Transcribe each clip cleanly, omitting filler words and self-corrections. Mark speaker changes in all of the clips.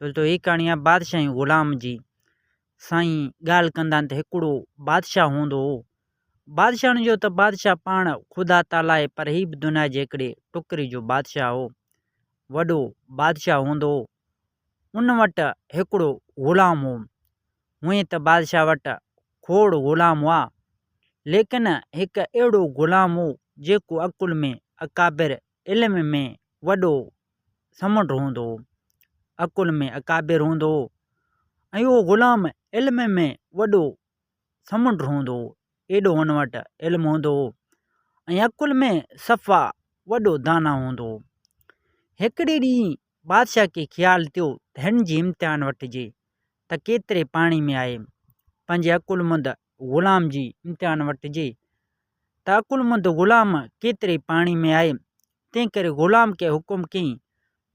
Speaker 1: दोस्तों ही कहाणी आहे बादशाह ऐं ग़ुलाम जी। साईं ॻाल्हि कंदा आहिनि त हिकिड़ो बादशाह हूंदो हो। बादशाहनि जो त बादशाह पाण ख़ुदा ताला आहे, पर ही बि दुनिया जे हिकिड़े टुकरी जो बादशाह हो। वॾो बादशाह हूंदो हो। उन वटि हिकिड़ो ग़ुलाम हो। हूअं त बादशाह वटि खोड़ ग़ुलाम हुआ, लेकिन हिकु अहिड़ो ग़ुलाम हो जेको अकुल में अकाबिर, इल्म में वॾो समुंड हूंदो हो। अकुल में अकाबिर हूंदो हो ऐं उहो ग़ुलाम इल्म में वॾो समुंड हूंदो हो। एॾो हुन वटि इल्मु हूंदो हो ऐं अकुल में सफ़ा वॾो दाना हूंदो हो। हिकिड़े ॾींहुं बादशाह खे ख़्यालु थियो त हिन जी इम्तिहान वठिजे त केतिरे पाणी में आहे। पंहिंजे अकुलमंद ग़ुलाम जी इम्तिहान वठिजे त अकुलमंद ग़ुलाम केतिरे पाणी में आहे। तंहिं करे ग़ुलाम खे हुकुम कयईं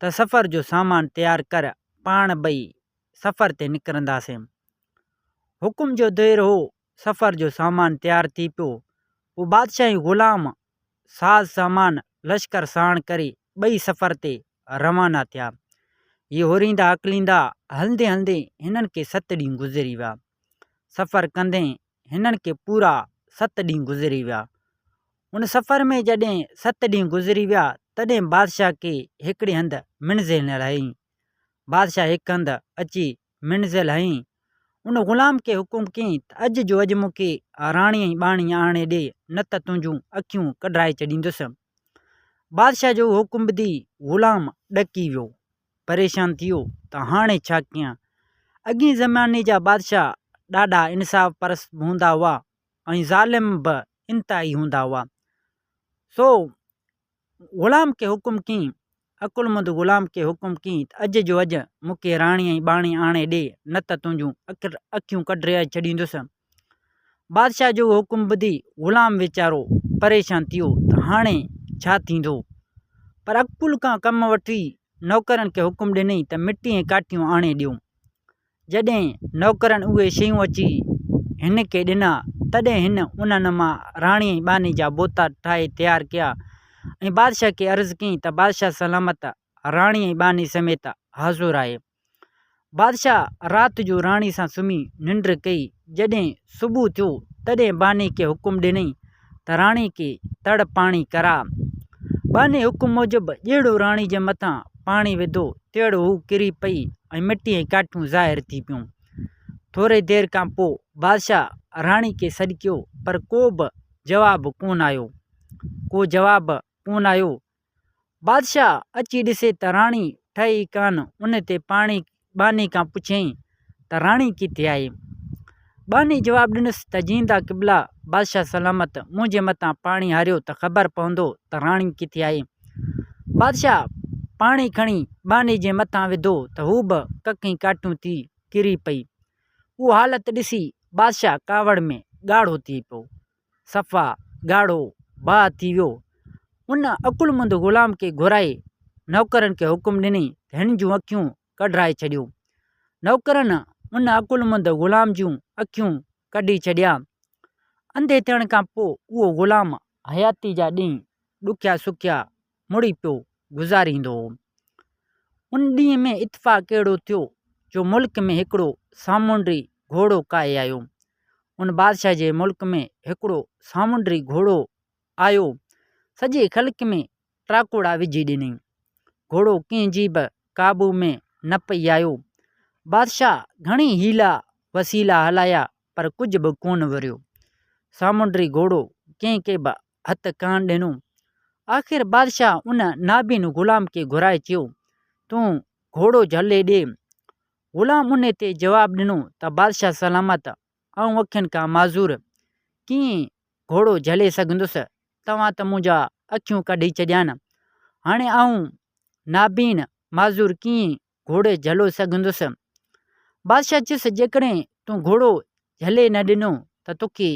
Speaker 1: त सफ़र जो सामान तयारु कर, पाण ॿई सफ़र ते निकिरंदासीं। हुकुम जो देर हो, सफ़र जो सामान तयारु थी पियो। पोइ बादशाह ऐं ग़ुलाम साज़ सामान लश्कर साण करे ॿई सफ़र ते रवाना थिया। इहे हुरींदा अकलींदा हलंदे हलंदे हिननि खे 7 ॾींहं गुज़री विया। सफ़र कंदे हिननि खे पूरा 7 ॾींहं गुज़री विया। उन सफ़र में जॾहिं 7 ॾींहं गुज़री विया तॾहिं बादशाह खे हिकिड़े हंधि मंज़िल न रही। बादशाह हिकु हंधि अची मंज़िल हईं। उन ग़ुलाम खे हुकुम कयईं त अॼु जो अॼु मूंखे राणी ऐं ॿाणी आणे ॾे, न त तुंहिंजूं अखियूं कढाए छॾींदुसि। बादशाह जो हुकुम ॿुधी ग़ुलाम ॾकी वियो, परेशान थी वियो त हाणे छा कयां। अॻे ज़माने जा बादशाह ॾाढा इंसाफ़ परस्त हूंदा हुआ ऐं ज़ालिम बि इंतिहाई हूंदा हुआ। सो ग़ुलाम खे हुकुम कयईं, अकुलमंद ग़ुलाम खे हुकुम कयईं त अॼु जो अॼु मूंखे राणी ऐं ॿाणी आणे ॾे, न त तुंहिंजूं अखियूं कढाए छॾींदुसि। बादशाह जो हुकुम ॿुधी ग़ुलाम वीचारो परेशान थी वियो त हाणे छा थींदो। पर अकुल खां कमु वठी नौकरनि खे हुकुम ॾिनई त मिटी ऐं काठियूं आणे ॾियो। जॾहिं नौकरनि उहे शयूं अची हिन खे ॾिना तॾहिं हिन उन्हनि मां राणी ऐं ॿाणी जा बोता ठाहे तयारु कया ऐं बादशाह खे अर्ज़ु कयईं त बादशाह सलामत राणी ऐं ॿाणी समेत हाज़ुर आहे। बादशाह राति जो राणी सां सुम्ही निंड कई। जॾहिं सुबुह थियो तॾहिं ॿाणी खे हुकुम ॾिनई त राणी खे तड़ पाणी करा। ॿाणी हुकुम मूजिबि जहिड़ो राणी जे मथां पाणी विधो तहिड़ो हू किरी पई ऐं मिटी ऐं काठियूं ज़ाहिर थी पियूं। थोरे देरि खां पोइ बादशाह राणी खे सॾु कयो, पर को बि जवाबु कोन आयो। बादशाह अची ॾिसे त राणी ठही कान। उन ते ॿाणी खां पुछियईं त राणी किथे आहे। ॿाणी जवाबु ॾिनसि त जींदा क़िबला बादशाह सलामत, मुंहिंजे मथां पाणी हारियो त ख़बर पवंदो त राणी किथे आहे। बादशाह पाणी खणी ॿाणी जे मथां विधो त हू बि कखी काठियूं थी किरी पई। उहा हालत ॾिसी बादशाह कावड़ में ॻाढ़ो थी पियो, सफ़ा ॻाढ़ो बाहि थी वियो। उन अकुलमंद ग़ुलाम खे घुराए नौकरनि खे हुकुम ॾिनई त हिन जूं अखियूं कढाए छॾियो। नौकरनि उन अकुलमंद ग़ुलाम जूं अखियूं कढी छॾिया। अंधे थियण खां पोइ उहो ग़ुलाम हयाती जा ॾींहं ॾुखिया सुखिया मुड़ी पियो गुज़ारींदो हो। उन ॾींहं में इत्फ़ाक़ अहिड़ो थियो जो मुल्क में हिकिड़ो सामुंडी घोड़ो काए आयो। उन बादशाह जे मुल्क में हिकिड़ो सामुंडी घोड़ो आयो, सॼे ख़ल्क़ में टाकोड़ा विझी ॾिनई। घोड़ो कंहिंजी बि काबू में न पई आयो। बादशाह घणी हीला वसीला हलाया पर कुझु बि कोन वरियो। सामुंडी घोड़ो कंहिंखे बि हथु कान ॾिनो। आख़िर बादशाह उन नाबीन ग़ुलाम खे घुराए चयो, तूं घोड़ो झले ॾे। ग़ुलाम उन ते जवाबु ॾिनो त बादशाह सलामत, आऊं अखियुनि खां माज़ूर कीअं घोड़ो झले सघंदुसि। तव्हां त मुंहिंजा अखियूं कढी छॾियानि। हाणे आऊं नाबीन माज़ूर कीअं घोड़े झलो सघंदुसि। बादशाह चयुसि, जेकॾहिं तूं घोड़ो झले न ॾिनो त तोखे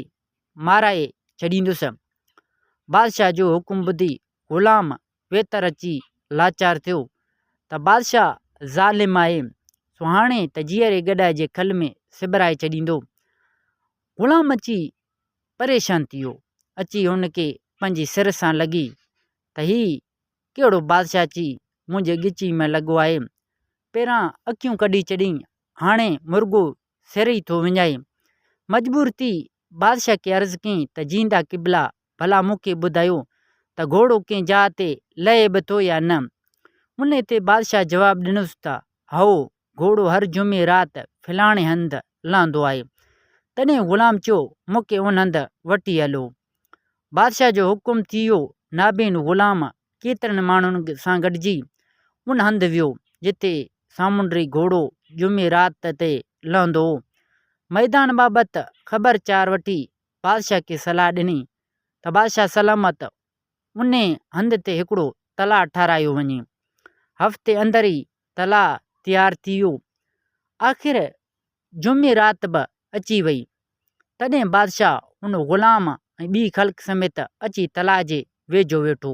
Speaker 1: माराए छॾींदुसि। बादशाह जो हुकुम ॿुधी ग़ुलाम वेतर अची लाचार थियो त बादशाह ज़ालिम आहे, सो हाणे त जीअरे गॾाए जे खल में सिबराए छॾींदो। ग़ुलाम अची परेशान थी वियो। अची हुनखे पंहिंजी सिर सां लॻी त ही कहिड़ो बादशाह अची मुंहिंजे ॻिची में लॻो आहे। पहिरां अखियूं कढी छॾियईं, हाणे मुर्गो सिर ई थो विञाए। मजबूर थी बादशाह खे अर्ज़ु कयईं त जींदा क़िबला, भला मूंखे ॿुधायो त घोड़ो कंहिं जाइ ते लहे बि थो या न। उन ते बादशाह जवाबु ॾिनुसि त हओ, घोड़ो हर जुमे राति फलाणे हंधि लहंदो आहे। तॾहिं ग़ुलाम चयो, मूंखे उन हंधि वठी हलो। बादशाह जो हुकुम थी वियो। नाबीन ग़ुलाम केतिरनि माण्हुनि सां गॾिजी उन हंधि वियो जिते सामुंडी घोड़ो जुमे राति ते लहंदो हो। मैदान बाबति ख़बरचार वठी बादशाह खे सलाह ॾिनी त बादशाह सलामत उन हंधि ते हिकिड़ो तलाउ ठारायो वञे। हफ़्ते अंदरि ई तलाउ तयारु थी वियो। आख़िर जुमे राति बि अची वई। तॾहिं बादशाह उन ग़ुलाम ऐं ॿी ख़ल्क़ समेत अची तलाउ जे वेझो वेठो।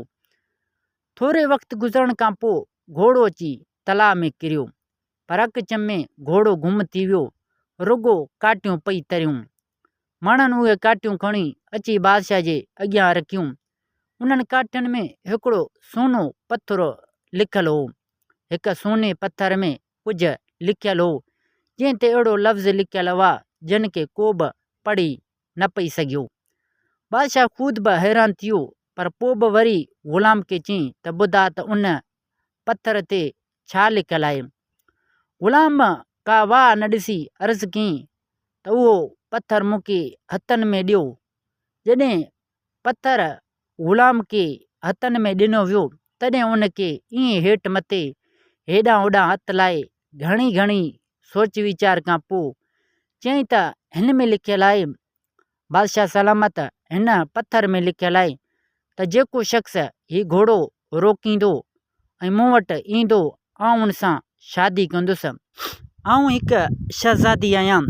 Speaker 1: थोरे वक़्तु गुज़रण खां पोइ घोड़ो अची तलाउ में किरियो, पर अकचम में घोड़ो गुम थी वियो। रुगो काटियूं पई तरियूं। माण्हुनि उहे काटियूं खणी अची बादशाह जे अॻियां रखियूं। उन्हनि काठियुनि में हिकिड़ो सोनो पथरु लिखियलु हो। हिक सोने पथर में कुझु लिखियलु हो जंहिं ते अहिड़ो लफ़्ज़ लिखियलु हुआ जिन खे को बि पढ़ी न पई सघियो। बादशाह ख़ुदि बि हैरान थी वियो, पर पोइ बि वरी ग़ुलाम खे चयईं त ॿुधा त उन पथर ते छा लिखियलु आहे। ग़ुलाम का वाह न ॾिसी अर्ज़ु कयईं त उहो पथर मूंखे हथनि में ॾियो। जॾहिं पथर ग़ुलाम खे हथनि में ॾिनो वियो, तॾहिं उनखे ईअं हेठि मथे हेॾां होॾां हथु लाइ घणी घणी सोच वीचार खां पोइ चयईं त हिन में लिखियलु आहे। बादशाह सलामत हिन पथर में लिखियलु आहे त जेको शख़्स हीउ घोड़ो रोकींदो ऐं मूं वटि ईंदो, आउं हुन सां शादी कंदुसि। आउं हिकु शहज़ादी आहियां।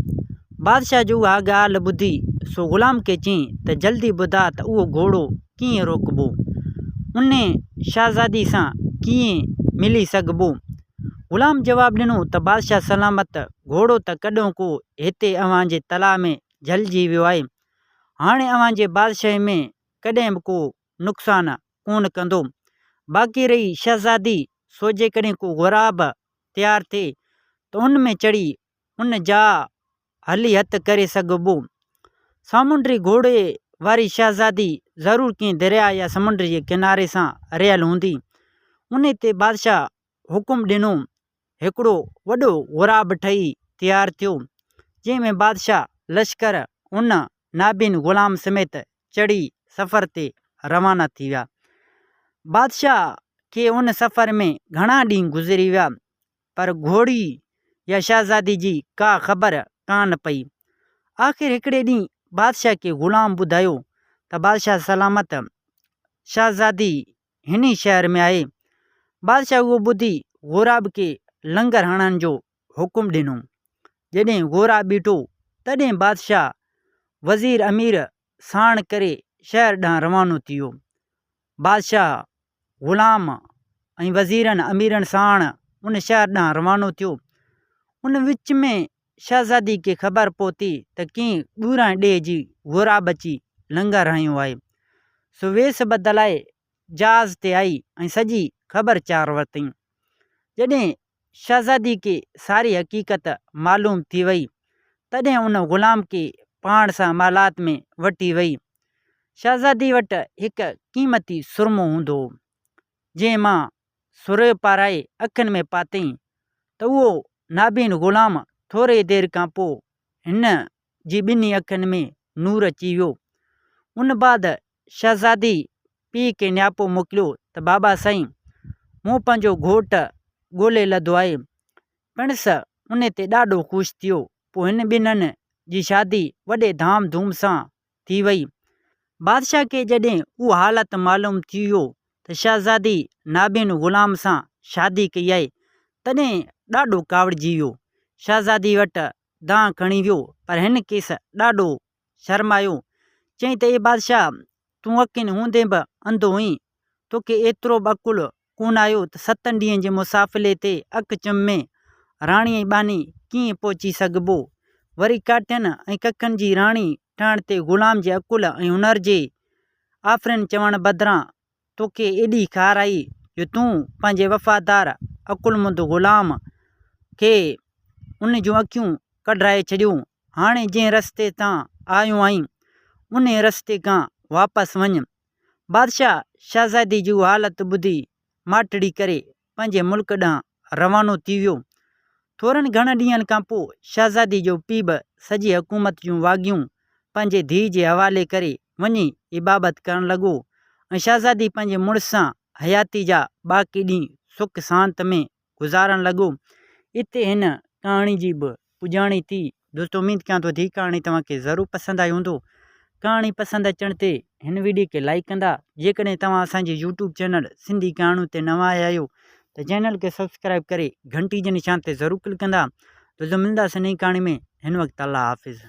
Speaker 1: बादशाह जो उहा ॻाल्हि ॿुधी सो ग़ुलाम खे चयईं त जल्दी ॿुधा त उहो घोड़ो कीअं रोकबो, उन शहज़ादी सां कीअं मिली सघिबो। ग़ुलाम जवाबु ॾिनो त बादशाह सलामत, घोड़ो त कॾहिं को हिते अव्हांजे तलाउ में झलिजी वियो आहे। हाणे अव्हांजे बादशाह में कॾहिं बि को नुक़सानु कोन कंदो। बाक़ी रही शहज़ादी, सो जेकॾहिं को ग़ुराब तयारु थिए त उन में चढ़ी उन जा हली हथु करे सघिबो। सामुंडी घोड़े वारी शहज़ादी ज़रूरु कंहिं दरिया या समुंड जे किनारे सां रहियल हूंदी। उन ते बादशाह हुकुम ॾिनो। हिकिड़ो वॾो ग़ुराब ठही तयारु थियो, जंहिंमें बादशाह लश्कर उन नाबीन ग़ुलाम समेत चढ़ी सफ़र ते रवाना थी विया। बादशाह खे उन सफ़र में घणा ॾींहं गुज़री विया, पर घोड़ी या शहज़ादी जी का ख़बर कान पई। आख़िर हिकिड़े ॾींहुं बादशाह खे ग़ुलाम ॿुधायो त बादशाह सलामत, शहज़ादी हिन शहर में आहे। बादशाह उहो ॿुधी ग़ुराब खे लंगर हणण जो हुकुम ॾिनो। जॾहिं ग़ुराब बीठो, तॾहिं बादशाह वज़ीर अमीर साण करे शहर ॾांहुं रवानो थी वियो। बादशाह ग़ुलाम ऐं वज़ीरनि अमीरनि साण उन शहर ॾांहुं रवानो थियो। उन विच में शहज़ादी खे ख़बर पहुती त कंहिं ॿूरां ॾे जी ग़ुराब अची लंगर हयो आहे। सो वेस बदिलाए जहाज़ ते आई ऐं सॼी ख़बरचार वरितईं। जॾहिं शहज़ादी खे सारी हक़ीक़त मालूम थी वई, तॾहिं उन ग़ुलाम खे पाण सां मालात में वठी वई। शहज़ादी वटि हिकु क़ीमती सुरमो हूंदो हो, जंहिं मां सुरे पाराए अखियुनि में पातईं त उहो नाबीन ग़ुलाम थोरे देरि खां पोइ हिन जी ॿिन्ही अखियुनि में नूर अची वियो। उन बाद शहज़ादी पीउ खे न्यापो मोकिलियो त बाबा साईं, मूं पंहिंजो घोटु ॻोल्हे लधो आहे। पिणस उन ते ॾाढो ख़ुशि थियो। पोइ हिन ॿिन्हिनि जी शादी वॾे धाम धूम सां थी वई। बादशाह खे जॾहिं उहा हालत मालूम थी वियो त शहज़ादी नाबीन ग़ुलाम सां शादी कई आहे, तॾहिं ॾाढो कावड़िजी वियो। शहज़ादी वटि दांहुं खणी वियो, पर हिन केस ॾाढो शर्मायो। चयईं त ए बादशाह, तूं अखियुनि हूंदे बि अंधो हुई। तोखे एतिरो बि अकुलु कोन आयो त 7 ॾींहंनि जे मुसाफ़िले ते अकचम में राणी ऐं बानी कीअं पहुची सघिबो। वरी काठियुनि ऐं कखनि जी राणी ठहण ते ग़ुलाम जे अकुल ऐं हुनर जे आफ़रीन चवण बदिरां तोखे एॾी ख़ार आई जो तूं पंहिंजे वफ़ादार अकुलमंद ग़ुलाम खे उन जूं अखियूं कढाए छॾियूं। हाणे जंहिं रस्ते तां आयो आहीं उन रस्ते खां वापसि वञ। बादशाह शहज़ादी जी हालत ॿुधी माटड़ी करे पंहिंजे मुल्क ॾांहुं रवानो थी वियो। थोरनि घणनि ॾींहंनि खां पोइ शहज़ादी जो पीउ बि सॼी हुकूमत जूं वाॻियूं पंहिंजे धीउ जे हवाले करे वञी इबाबत करणु लॻो ऐं शहज़ादी पंहिंजे मुड़ुस सां हयाती जा बाक़ी ॾींहं सुख शांत में गुज़ारणु लॻो। हिते हिन कहाणी जी बि पुॼाणी थी। दोस्तों उम्मीद कयां थो हीअ कहाणी तव्हांखे ज़रूरु पसंदि आई हूंदो। कहाणी पसंदि अचण ते हिन वीडियो खे लाइक कंदा। जेकॾहिं तव्हां असांजे यूट्यूब चैनल सिंधी कहाणियूं ते नवां आया आहियो त चैनल खे सब्सक्राइब करे घंटी जे निशान ते ज़रूरु क्लिक कंदा। तो मिलंदासीं नई कहाणी में। हिन वक़्तु अल्लाह हाफ़िज़।